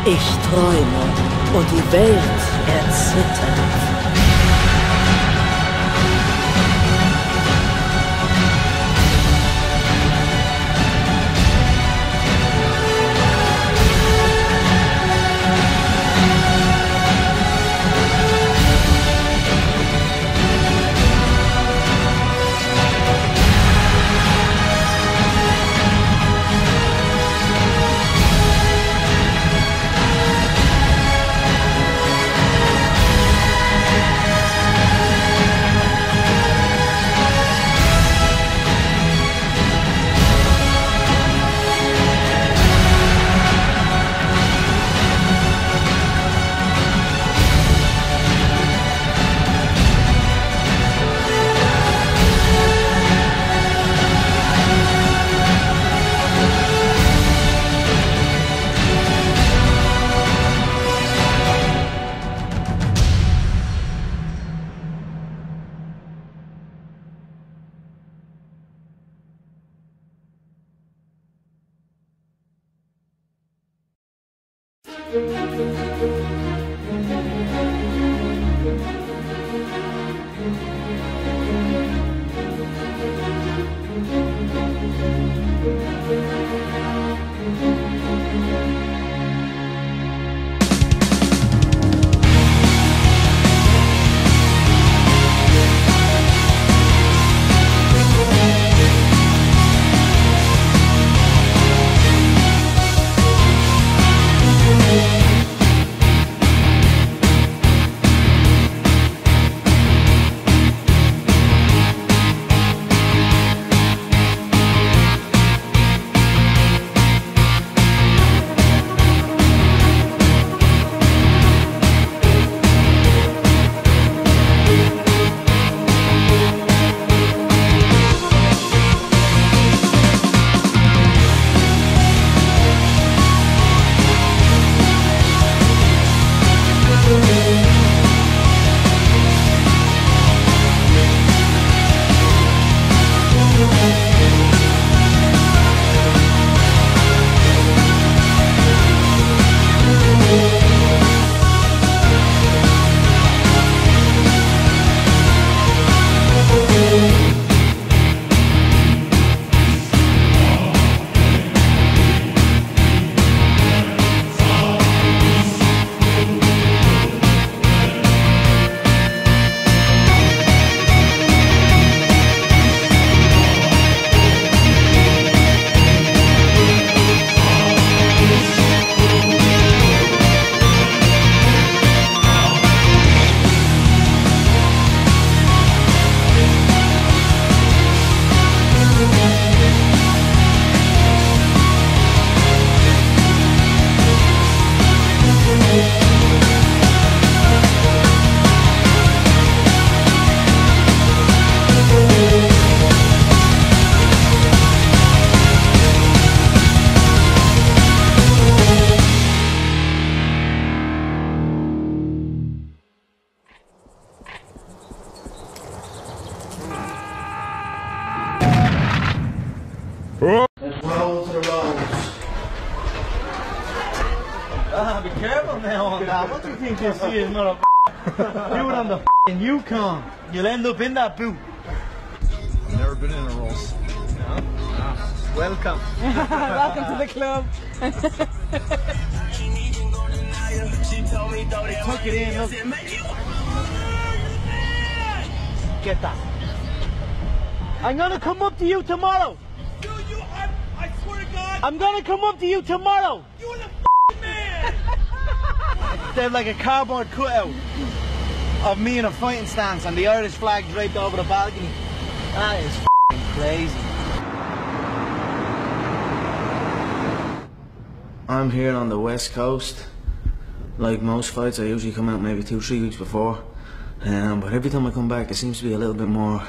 Ich träume und die Welt erzittert. Let's roll to the rolls. Be careful now on that. What do you think this is, motherfucker? Do it on the f***ing Yukon. You'll end up in that boot. Never been in a rolls. No? No. Welcome. Welcome to the club. Tuck it in, look. Get that. I'm gonna come up to you tomorrow. Dude, I swear to God. I'm gonna come up to you tomorrow. You're the f***ing man. They're like a cardboard cutout of me in a fighting stance and the Irish flag draped over the balcony. That is f***ing crazy. I'm here on the West Coast. Like most fights, I usually come out maybe 2-3 weeks before. But every time I come back, it seems to be a little bit more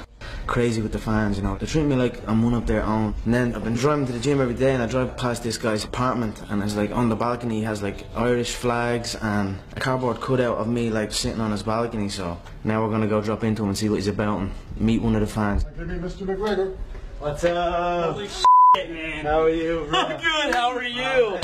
crazy with the fans, you know. They treat me like I'm one of their own. And then I've been driving to the gym every day and I drive past this guy's apartment and it's like on the balcony he has like Irish flags and a cardboard cutout of me like sitting on his balcony. So now we're gonna go drop into him and see what he's about and meet one of the fans. Give me Mr. McGregor. What's up? Holy shit, man. How are you, bro? I'm good, how are you?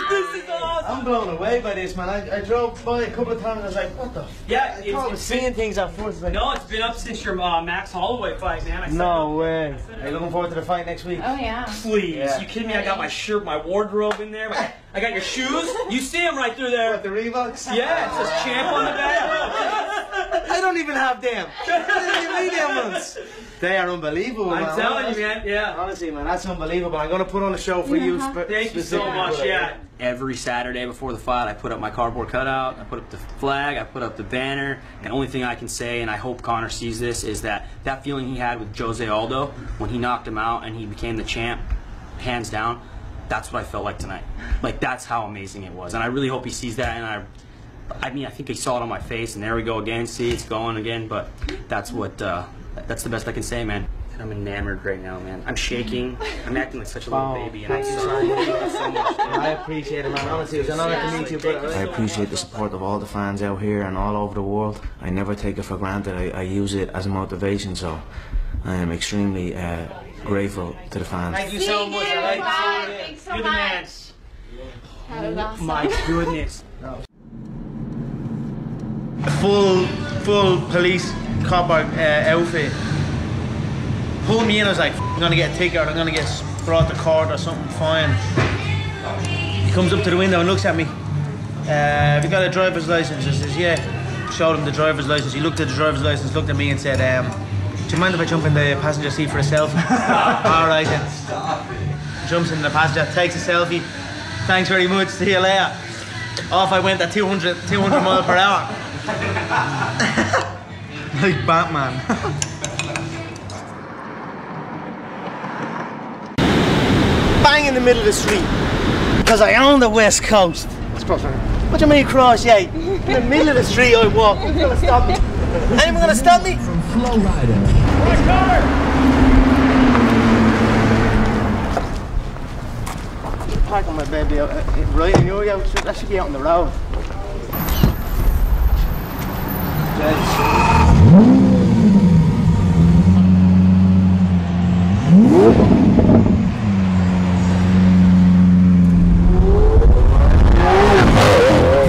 This is awesome. I'm blown away by this, man. I drove by a couple of times and I was like, what the f? Yeah, I thought I was seeing things at first. Like, no, it's been up since your Max Holloway fight, man. No way. Are you looking forward to the fight next week? Oh yeah. Please, Yeah. you kidding me? I got my shirt, my wardrobe in there. I got your shoes. You see them right through there. What, the Reeboks? Yeah, it says champ on the back. I don't even have them. I didn't even need them ones. They are unbelievable, man. I'm telling you, man. Yeah. Honestly, man, that's unbelievable. I'm going to put on a show for you. Thank you so much. Yeah. Every Saturday before the fight, I put up my cardboard cutout, I put up the flag, I put up the banner, and the only thing I can say, and I hope Conor sees this, is that feeling he had with Jose Aldo when he knocked him out and he became the champ, hands down, that's what I felt like tonight. Like, that's how amazing it was. And I really hope he sees that, and I mean, I think he saw it on my face, and there we go again, see, it's going again, but that's what, that's the best I can say, man. I'm enamored right now, man. I'm shaking. I'm acting like such a little baby, and I'm sorry. Thank you so much. I appreciate it, man. Honestly, it was an honor to meet you, brother. I appreciate the support of all the fans out here and all over the world. I never take it for granted. I use it as a motivation, so I am extremely grateful to the fans. Thank you so much. I like Thanks so You're the man. much. That was awesome. My goodness. a full police copper outfit. Pulled me in, I was like, I'm gonna get a ticket or I'm gonna get brought to court or something, fine. He comes up to the window and looks at me. Have you got a driver's license? I says, yeah. Showed him the driver's license. He looked at the driver's license, looked at me and said, do you mind if I jump in the passenger seat for a selfie? All right then. Jumps in the passenger, takes a selfie. Thanks very much, see you later. Off I went at 200 miles per hour. Like Batman. Bang in the middle of the street. Because I own the West Coast. What do you mean cross, yeah? In the middle of the street I walk. Who's gonna stop me? Anyone gonna stop me? From Flow Rider. Parking my baby out, right in your out. That should be out on the road.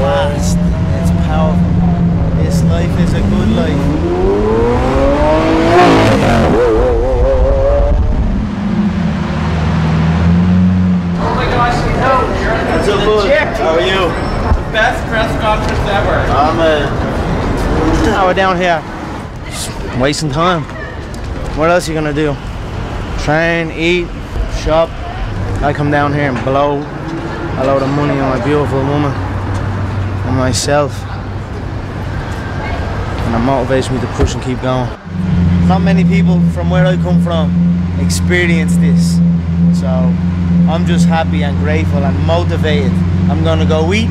Fast, it's powerful. This life is a good life. What's up, bud? How are you? The best press conference ever. Now we're down here. Just wasting time. What else are you gonna do? Train, eat, shop. I come down here and blow a load of money on my beautiful woman and myself. And it motivates me to push and keep going. Not many people from where I come from experience this. So I'm just happy and grateful and motivated. I'm gonna go eat.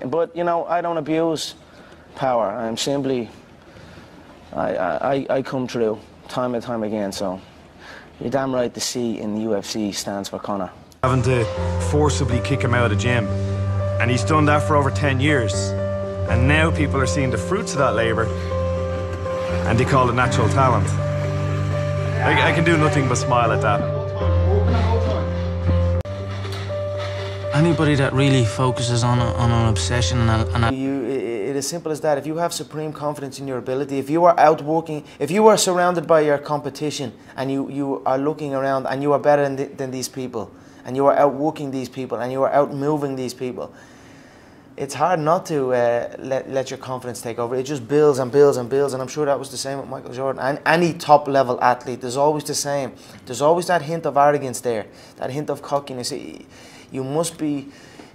But you know, I don't abuse power. I'm simply, I come through time and time again. So you're damn right the C in the UFC stands for Conor. Having to forcibly kick him out of the gym. And he's done that for over 10 years. And now people are seeing the fruits of that labour and they call it natural talent. I can do nothing but smile at that. Anybody that really focuses on an obsession It is simple as that. If you have supreme confidence in your ability, if you are outworking, if you are surrounded by your competition and you are looking around and you are better than these people and you are outworking these people and you are outmoving these people, it's hard not to let your confidence take over. It just builds and builds and builds, and I'm sure that was the same with Michael Jordan. And any top level athlete, there's always the same. There's always that hint of arrogance there, that hint of cockiness. You must be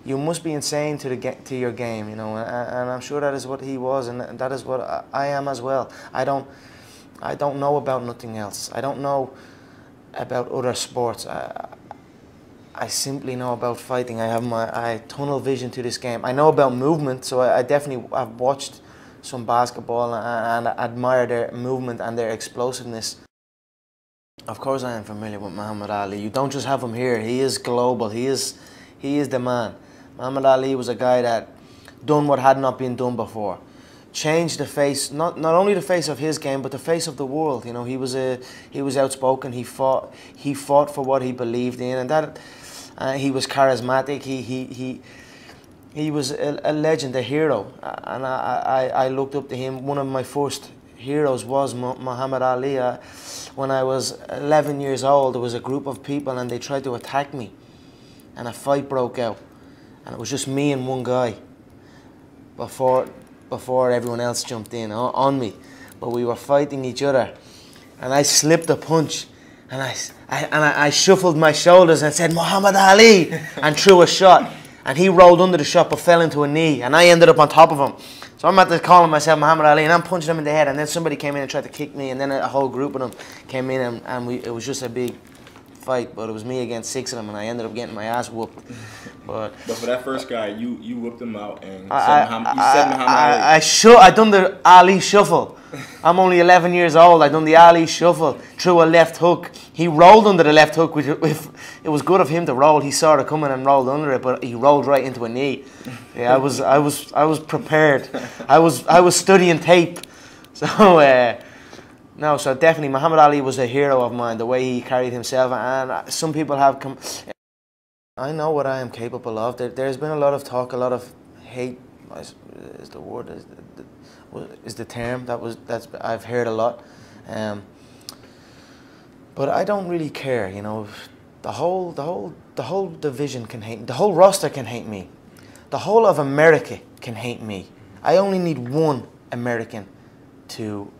insane to your game, you know, and I'm sure that is what he was, and that is what I am as well. I don't know about nothing else. I don't know about other sports. I simply know about fighting. I have tunnel vision to this game. I know about movement, so I definitely have watched some basketball and admire their movement and their explosiveness. Of course I am familiar with Muhammad Ali. You don't just have him here. He is global. He is the man. Muhammad Ali was a guy that done what had not been done before. changed the face, not only the face of his game, but the face of the world. You know, he was outspoken. He fought for what he believed in, and that he was charismatic. He was a legend, a hero, and I looked up to him. One of my first heroes was Muhammad Ali. When I was 11 years old, there was a group of people and they tried to attack me, and a fight broke out, and it was just me and one guy before everyone else jumped in on me. But we were fighting each other, and I slipped a punch, and I shuffled my shoulders and said Muhammad Ali and threw a shot, and he rolled under the shot but fell into a knee, and I ended up on top of him. So I'm at the calling myself Muhammad Ali, and I'm punching him in the head, and then somebody came in and tried to kick me, and then a whole group of them came in, and it was just a big fight, but it was me against 6 of them, and I ended up getting my ass whooped. But for that first guy, you whipped him out and said Muhammad Ali. I done the Ali shuffle. I'm only 11 years old. I done the Ali shuffle, threw a left hook. He rolled under the left hook, which if it was good of him to roll. He saw it coming and rolled under it, but he rolled right into a knee. Yeah, I was prepared. I was studying tape. So no, so definitely Muhammad Ali was a hero of mine. The way he carried himself, and some people have I know what I am capable of. There's been a lot of talk, a lot of hate. Is the word? Is the term that's I've heard a lot. But I don't really care. You know, the whole division can hate me. The whole roster can hate me. The whole of America can hate me. I only need one American to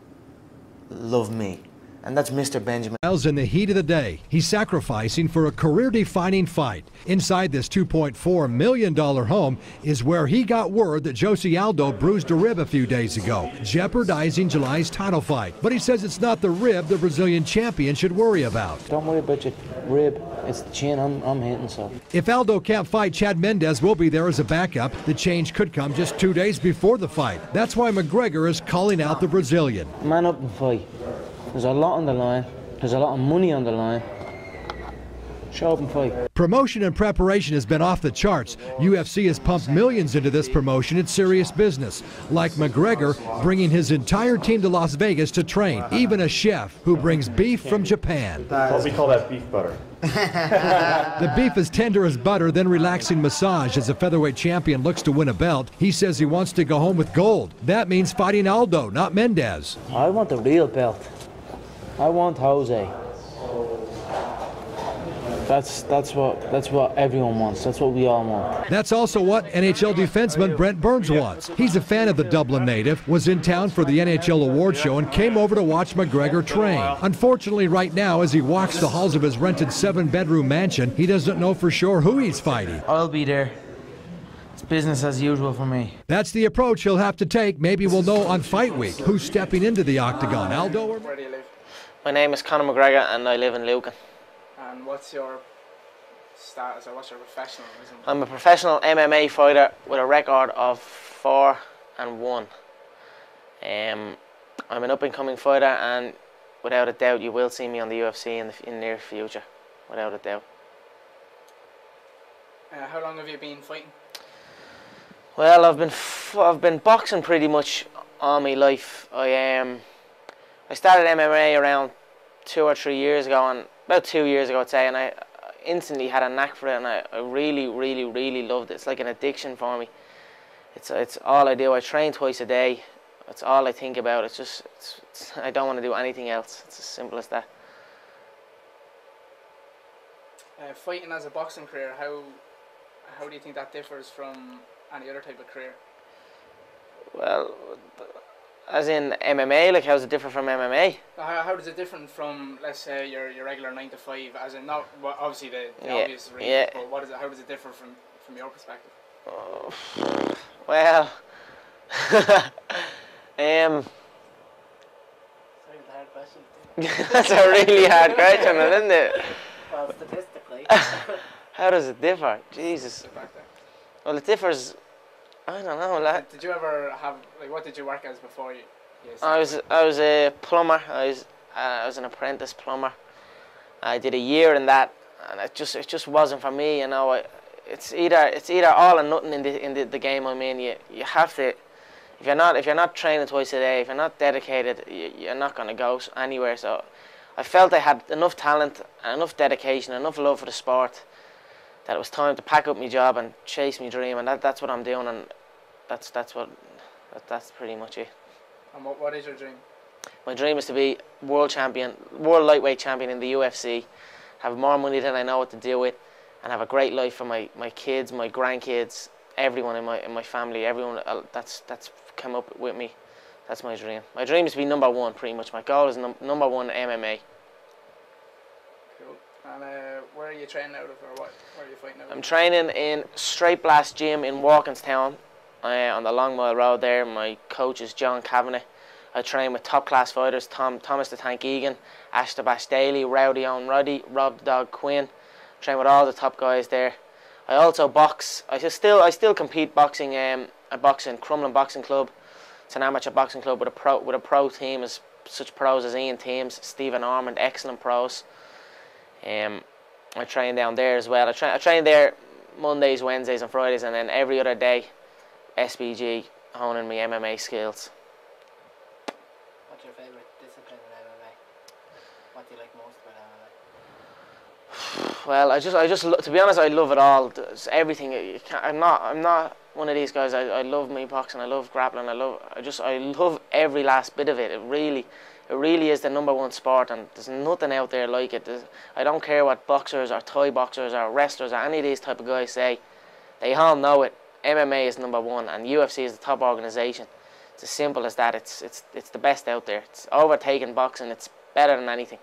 love me, and that's Mr. Benjamin. In the heat of the day, he's sacrificing for a career-defining fight. Inside this $2.4 million home is where he got word that Jose Aldo bruised a rib a few days ago, jeopardizing July's title fight. But he says it's not the rib the Brazilian champion should worry about. Don't worry about your rib. It's the chin I'm hitting, so. If Aldo can't fight, Chad Mendes will be there as a backup. The change could come just 2 days before the fight. That's why McGregor is calling out the Brazilian. Man up and fight. There's a lot on the line. There's a lot of money on the line. Show up and fight. Promotion and preparation has been off the charts. UFC has pumped millions into this promotion. It's serious business. Like McGregor bringing his entire team to Las Vegas to train. Even a chef who brings beef from Japan. What we call that beef butter. The beef is tender as butter, then relaxing massage as the featherweight champion looks to win a belt. He says he wants to go home with gold. That means fighting Aldo, not Mendes. I want the real belt. I want Jose. That's what everyone wants. That's what we all want. That's also what NHL defenseman Brent Burns wants. He's a fan of the Dublin native, was in town for the NHL award show and came over to watch McGregor train. Unfortunately, right now, as he walks the halls of his rented 7-bedroom mansion, he doesn't know for sure who he's fighting. I'll be there. It's business as usual for me. That's the approach he'll have to take. Maybe we'll know on fight week who's stepping into the octagon, Aldo or... Where do you live? My name is Conor McGregor and I live in Lucan. And what's your status, or what's your professionalism? I'm a professional MMA fighter with a record of 4-1. I'm an up-and-coming fighter, and without a doubt you will see me on the UFC in the near future, without a doubt. How long have you been fighting? Well, I've been boxing pretty much all my life. I started MMA around 2 or 3 years ago, and about 2 years ago I'd say, and I instantly had a knack for it, and I really, really, really loved it. It's like an addiction for me. It's all I do. I train twice a day. It's all I think about. I don't want to do anything else. It's as simple as that. Fighting as a boxing career, how do you think that differs from any other type of career? Well, as in MMA, like how's it different from MMA? How does it differ from, let's say, your regular 9 to 5? As in, not well, obviously the obvious reasons, but how does it differ from your perspective? Well, that's a really hard question, isn't it? Well, statistically. How does it differ? Jesus. Well, it differs. I don't know. Like, did you ever have, like, what did you work as before you? I was a plumber. I was an apprentice plumber. I did a year in that, and it just wasn't for me. You know, it's either all or nothing in the game I'm in. You have to, if you're not training twice a day, if you're not dedicated, you're not going to go anywhere. So I felt I had enough talent, enough dedication, enough love for the sport that it was time to pack up my job and chase my dream, and that's what I'm doing, and that's pretty much it. And what is your dream? My dream is to be world lightweight champion in the UFC, have more money than I know what to do with, and have a great life for my kids, my grandkids, everyone in my family, everyone that's come up with me. That's my dream. My dream is to be #1, pretty much. My goal is #1 MMA. Cool. And where are you training out of, or where are you fighting out of? I'm training in Straight Blast Gym in Walkinstown, on the Long Mile Road there. My coach is John Kavanagh. I train with top class fighters: Thomas the Tank Egan, Ash the Bash Daly, Rowdy Owen Roddy, Rob the Dog Quinn. Train with all the top guys there. I also box. I still compete boxing. I box in Crumlin Boxing Club. It's an amateur boxing club with a pro team, as such pros as Ian Thames, Stephen Ormond, excellent pros. I train down there as well. I train there Mondays, Wednesdays and Fridays, and then every other day SBG, honing my MMA skills. What's your favourite discipline in MMA? What do you like most about MMA? Well, I just to be honest, I love it all. It's everything. I'm not one of these guys. I love me boxing. I love grappling. I love every last bit of it. It really is the #1 sport, and there's nothing out there like it. I don't care what boxers or Thai boxers or wrestlers or any of these type of guys say. They all know it. MMA is #1, and UFC is the top organisation. It's as simple as that. It's the best out there. It's overtaken boxing. It's better than anything.